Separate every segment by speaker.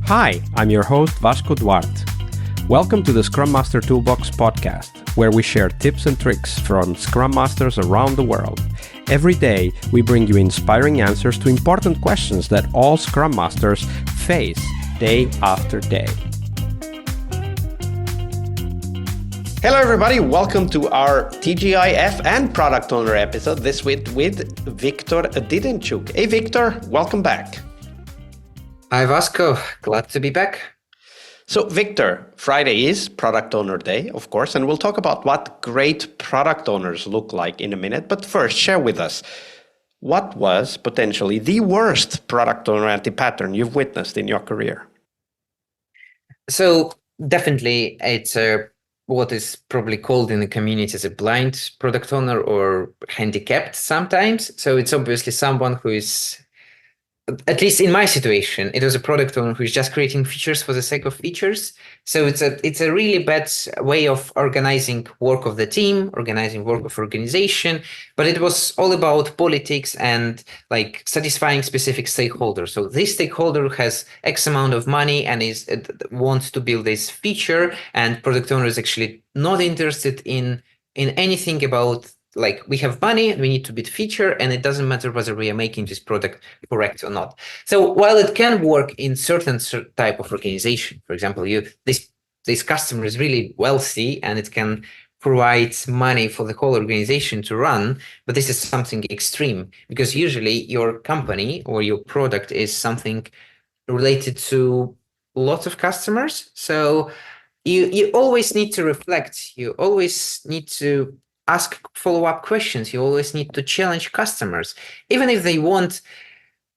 Speaker 1: Hi, I'm your host Vasco Duarte. Welcome to the Scrum Master Toolbox podcast, where we share tips and tricks from Scrum Masters around the world. Every day, we bring you inspiring answers to important questions that all Scrum Masters face day after day. Hello everybody, welcome to our TGIF and Product Owner episode this week with Viktor Didenchuk. Hey Viktor, welcome back.
Speaker 2: Hi Vasco, glad to be back.
Speaker 1: So Viktor, Friday is Product Owner Day, of course, and we'll talk about what great product owners look like in a minute. But first, share with us, what was potentially the worst product owner anti-pattern you've witnessed in your career?
Speaker 2: So definitely it's what is probably called in the community as a blind product owner or handicapped sometimes. So it's obviously someone who is, at least in my situation, it was a product owner who is just creating features for the sake of features. So it's a really bad way of organizing work of the team, organizing work of organization, but it was all about politics and like satisfying specific stakeholders. So this stakeholder has X amount of money and wants to build this feature, and product owner is actually not interested in anything about, like, we have money, we need to build feature, and it doesn't matter whether we are making this product correct or not. So while it can work in certain type of organization, for example, this customer is really wealthy and it can provide money for the whole organization to run, but this is something extreme because usually your company or your product is something related to lots of customers. So you always need to reflect, you always need to ask follow-up questions. You always need to challenge customers. Even if they want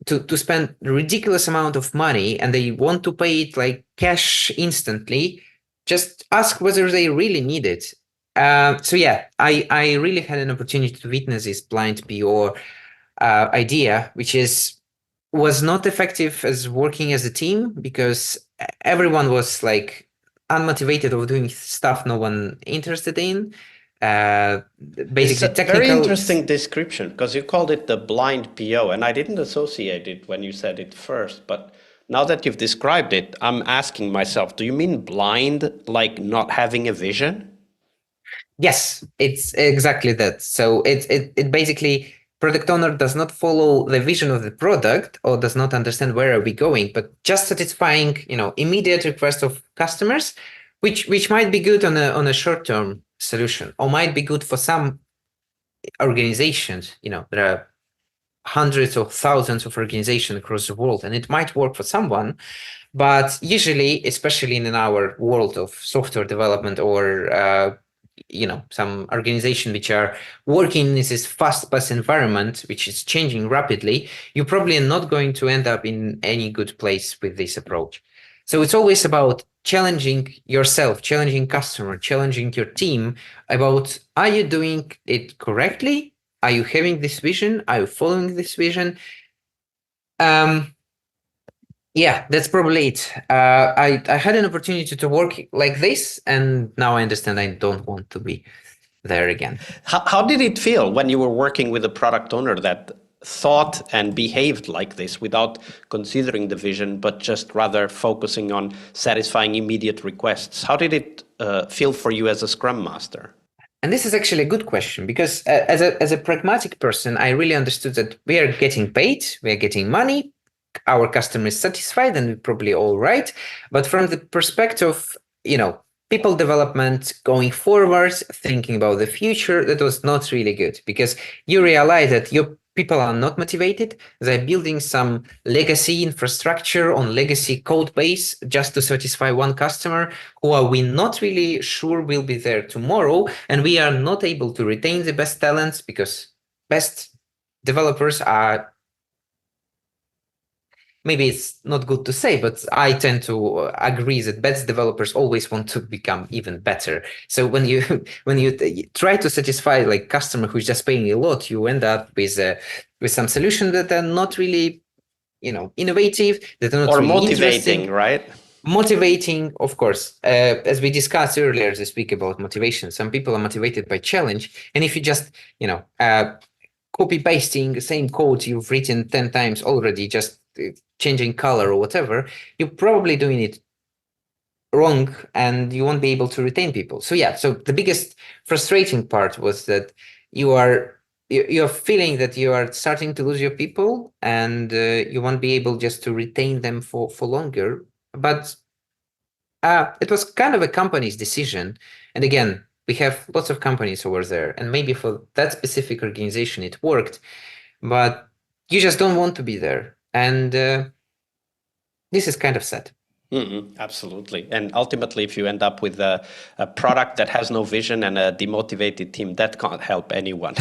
Speaker 2: to spend a ridiculous amount of money and they want to pay it like cash instantly, just ask whether they really need it. So yeah, I really had an opportunity to witness this blind PO idea, which was not effective as working as a team because everyone was like unmotivated of doing stuff no one interested in. Basically,
Speaker 1: it's a
Speaker 2: technical.
Speaker 1: Very interesting description because you called it the blind PO, and I didn't associate it when you said it first. But now that you've described it, I'm asking myself: do you mean blind, like not having a vision?
Speaker 2: Yes, it's exactly that. So it basically, product owner does not follow the vision of the product or does not understand where are we going, but just satisfying immediate requests of customers, which might be good on a short term solution or might be good for some organizations. There are hundreds or thousands of organizations across the world, and it might work for someone, but usually, especially in our world of software development or some organization which are working in this fast-paced environment, which is changing rapidly, you probably are not going to end up in any good place with this approach. So it's always about challenging yourself, challenging customer, challenging your team about, are you doing it correctly? Are you having this vision? Are you following this vision? Yeah, that's probably it. I had an opportunity to work like this, and now I understand I don't want to be there again.
Speaker 1: How did it feel when you were working with a product owner that thought and behaved like this without considering the vision, but just rather focusing on satisfying immediate requests? How did it feel for you as a Scrum Master?
Speaker 2: And this is actually a good question because as a pragmatic person, I really understood that we are getting paid, we are getting money, our customer is satisfied, and we're probably all right. But from the perspective, people development going forward, thinking about the future, that was not really good because you realize that your people are not motivated. They're building some legacy infrastructure on legacy code base just to satisfy one customer who are we not really sure will be there tomorrow. And we are not able to retain the best talents because best developers are, maybe it's not good to say, but I tend to agree that best developers always want to become even better. So when you try to satisfy like customer who's just paying a lot, you end up with some solution that are not really, innovative, that are not
Speaker 1: or
Speaker 2: really
Speaker 1: motivating, right?
Speaker 2: Motivating, of course. As we discussed earlier this week about motivation, some people are motivated by challenge, and if you just copy pasting the same code you've written 10 times already, just changing color or whatever, you're probably doing it wrong and you won't be able to retain people. So yeah, so the biggest frustrating part was that you're feeling that you are starting to lose your people and you won't be able just to retain them for longer. But it was kind of a company's decision. And again, we have lots of companies over there, and maybe for that specific organization it worked, but you just don't want to be there. And this is kind of sad.
Speaker 3: Absolutely. And ultimately, if you end up with a product that has no vision and a demotivated team, that can't help anyone.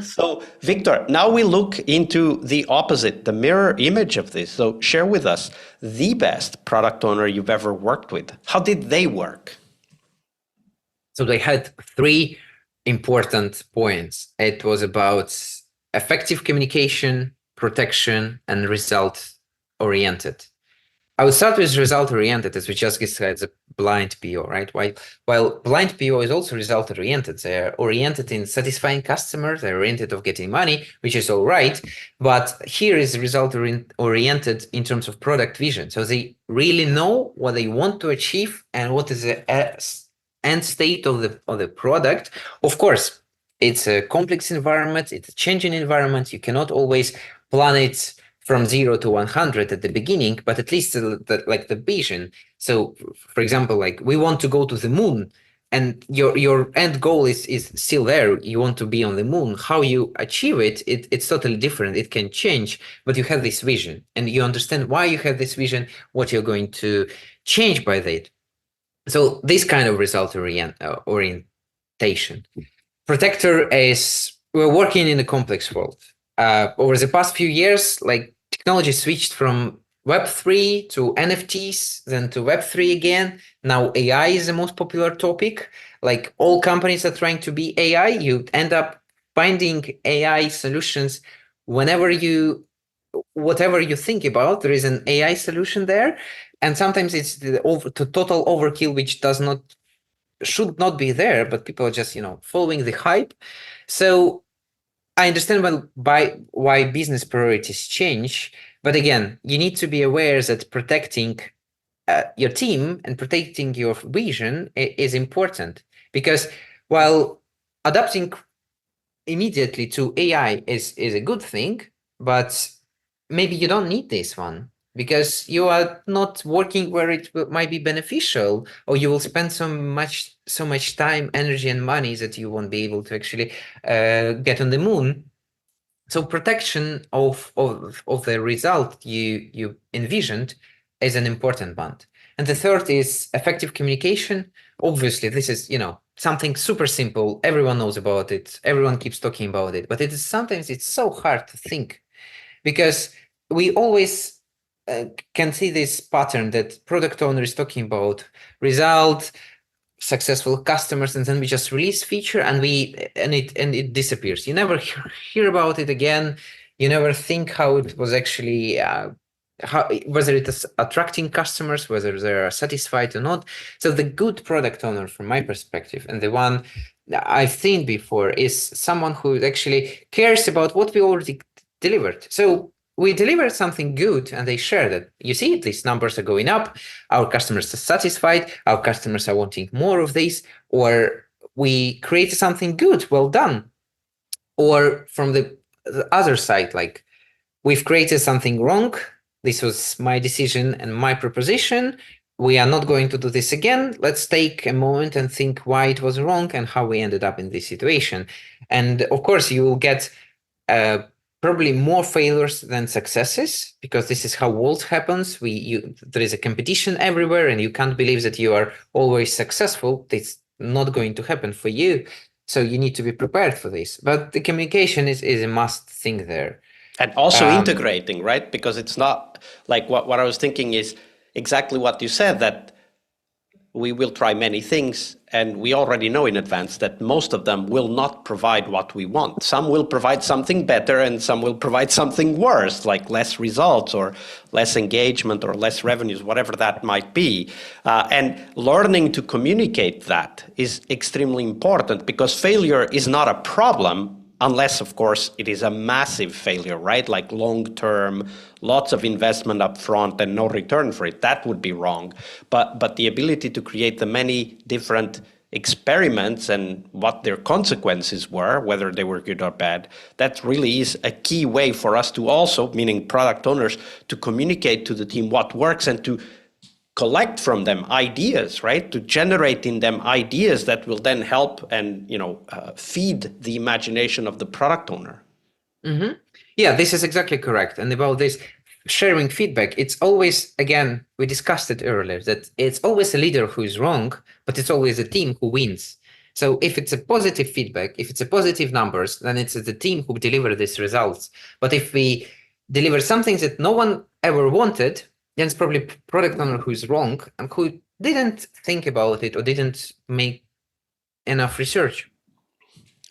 Speaker 3: So, Viktor, now we look into the opposite, the mirror image of this. So share with us the best product owner you've ever worked with. How did they work?
Speaker 2: So they had three important points. It was about effective communication, protection, and result-oriented. I would start with result-oriented, as we just described, the blind PO, right? While blind PO is also result-oriented, they're oriented in satisfying customers, they're oriented of getting money, which is all right. But here is result-oriented in terms of product vision. So they really know what they want to achieve and what is the end state of the product. Of course, it's a complex environment, it's a changing environment. You cannot always plan it from 0 to 100 at the beginning, but at least the vision. So, for example, like we want to go to the moon, and your end goal is still there. You want to be on the moon. How you achieve it, it's totally different. It can change, but you have this vision, and you understand why you have this vision, what you're going to change by that. So this kind of result orientation. Protector is, we're working in a complex world. Over the past few years, like technology switched from Web3 to NFTs, then to Web3 again. Now AI is the most popular topic. Like all companies are trying to be AI. You end up finding AI solutions whatever you think about, there is an AI solution there. And sometimes it's the total overkill, which should not be there, but people are just, following the hype. So I understand why business priorities change, but again, you need to be aware that protecting your team and protecting your vision is important, because while adapting immediately to AI is a good thing, but maybe you don't need this one because you are not working where it might be beneficial, or you will spend so much time, energy, and money that you won't be able to actually get on the moon. So protection of the result you envisioned is an important one. And the third is effective communication. Obviously, this is something super simple. Everyone knows about it. Everyone keeps talking about it, but sometimes it's so hard to think, because we always can see this pattern that product owner is talking about result, successful customers, and then we just release feature and it disappears. You never hear about it again. You never think how it was actually whether it is attracting customers, whether they are satisfied or not. So the good product owner, from my perspective, and the one I've seen before, is someone who actually cares about what we already delivered. So we delivered something good and they shared it. You see, these numbers are going up. Our customers are satisfied. Our customers are wanting more of this. Or we created something good. Well done. Or from the other side, like we've created something wrong. This was my decision and my proposition. We are not going to do this again. Let's take a moment and think why it was wrong and how we ended up in this situation. And of course, you will get probably more failures than successes, because this is how world happens. There is a competition everywhere, and you can't believe that you are always successful. It's not going to happen for you. So you need to be prepared for this. But the communication is a must thing there.
Speaker 3: And also integrating, right? Because it's not like what I was thinking is exactly what you said, that we will try many things, and we already know in advance that most of them will not provide what we want. Some will provide something better, and some will provide something worse, like less results or less engagement or less revenues, whatever that might be. And learning to communicate that is extremely important, because failure is not a problem. unless, of course, it is a massive failure, right? Like long-term, lots of investment up front and no return for it. That would be wrong. But the ability to create the many different experiments and what their consequences were, whether they were good or bad, that really is a key way for us to also, meaning product owners, to communicate to the team what works and to collect from them ideas, right? To generate in them ideas that will then help and feed the imagination of the product owner.
Speaker 2: Mm-hmm. Yeah, this is exactly correct. And about this sharing feedback, it's always, again, we discussed it earlier, that it's always a leader who is wrong, but it's always a team who wins. So if it's a positive feedback, if it's a positive numbers, then it's the team who deliver these results. But if we deliver something that no one ever wanted, then it's probably product owner who is wrong and who didn't think about it or didn't make enough research.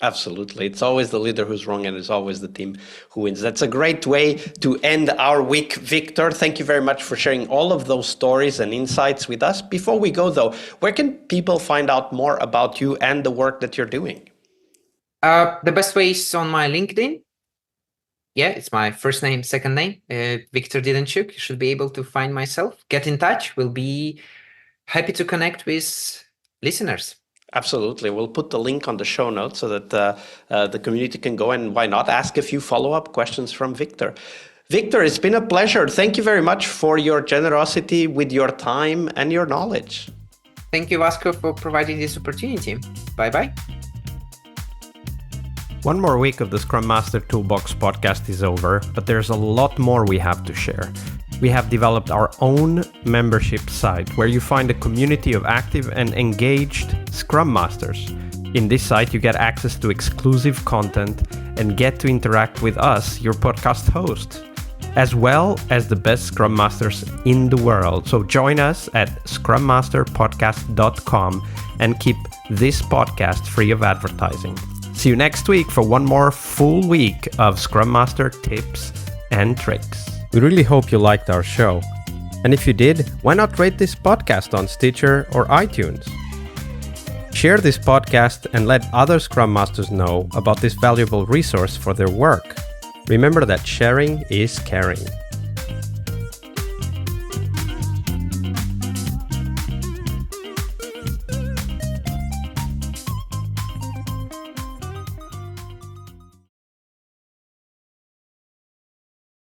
Speaker 3: Absolutely. It's always the leader who's wrong and it's always the team who wins. That's a great way to end our week, Viktor. Thank you very much for sharing all of those stories and insights with us. Before we go, though, where can people find out more about you and the work that you're doing?
Speaker 2: The best way is on my LinkedIn. Yeah, it's my first name, second name, Viktor Didenchuk. You should be able to find myself. Get in touch. We'll be happy to connect with listeners.
Speaker 3: Absolutely. We'll put the link on the show notes so that the community can go and, why not, ask a few follow-up questions from Viktor. Viktor, it's been a pleasure. Thank you very much for your generosity with your time and your knowledge.
Speaker 2: Thank you, Vasco, for providing this opportunity. Bye-bye.
Speaker 1: One more week of the Scrum Master Toolbox podcast is over, but there's a lot more we have to share. We have developed our own membership site where you find a community of active and engaged Scrum Masters. In this site, you get access to exclusive content and get to interact with us, your podcast hosts, as well as the best Scrum Masters in the world. So join us at scrummasterpodcast.com and keep this podcast free of advertising. See you next week for one more full week of Scrum Master tips and tricks. We really hope you liked our show. And if you did, why not rate this podcast on Stitcher or iTunes? Share this podcast and let other Scrum Masters know about this valuable resource for their work. Remember that sharing is caring.